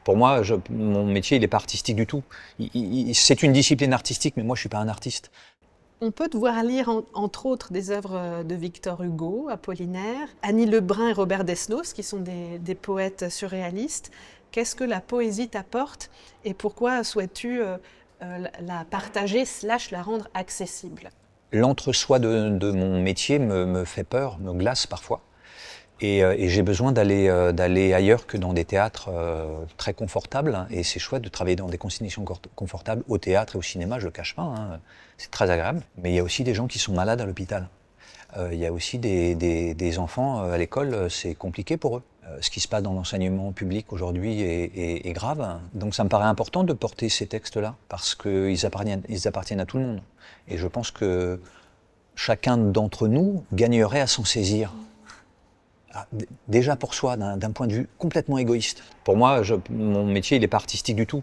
Pour moi, mon métier, il n'est pas artistique du tout. C'est une discipline artistique, mais moi, je ne suis pas un artiste. On peut te voir lire, entre autres, des œuvres de Victor Hugo, Apollinaire, Annie Lebrun et Robert Desnos, qui sont des poètes surréalistes. Qu'est-ce que la poésie t'apporte et pourquoi souhaites-tu la partager / la rendre accessible? L'entre-soi de mon métier me fait peur, me glace parfois. Et j'ai besoin d'aller ailleurs que dans des théâtres très confortables. Et c'est chouette de travailler dans des conditions confortables au théâtre et au cinéma, je ne le cache pas. Hein. C'est très agréable. Mais il y a aussi des gens qui sont malades à l'hôpital. Il y a aussi des enfants à l'école, c'est compliqué pour eux. Ce qui se passe dans l'enseignement public aujourd'hui est grave. Donc ça me paraît important de porter ces textes-là, parce qu'ils appartiennent à tout le monde. Et je pense que chacun d'entre nous gagnerait à s'en saisir. Déjà pour soi, d'un point de vue complètement égoïste. Pour moi, mon métier, il n'est pas artistique du tout.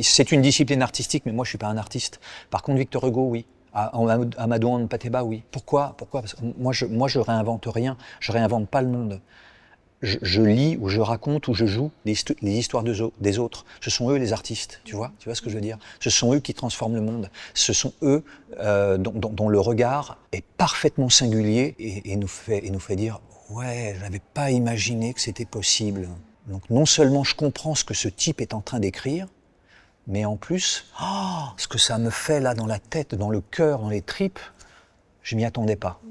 C'est une discipline artistique, mais moi, je ne suis pas un artiste. Par contre, Victor Hugo, oui. Amadou Hampâté-Bâ, oui. Pourquoi? Parce que moi, je réinvente rien. Je réinvente pas le monde. Je lis ou je raconte ou je joue les histoires des autres. Ce sont eux les artistes, tu vois ce que je veux dire? Ce sont eux qui transforment le monde. Ce sont eux dont le regard est parfaitement singulier et nous fait dire « Ouais, je n'avais pas imaginé que c'était possible ». Donc non seulement je comprends ce que ce type est en train d'écrire, mais en plus, ce que ça me fait là dans la tête, dans le cœur, dans les tripes, je m'y attendais pas.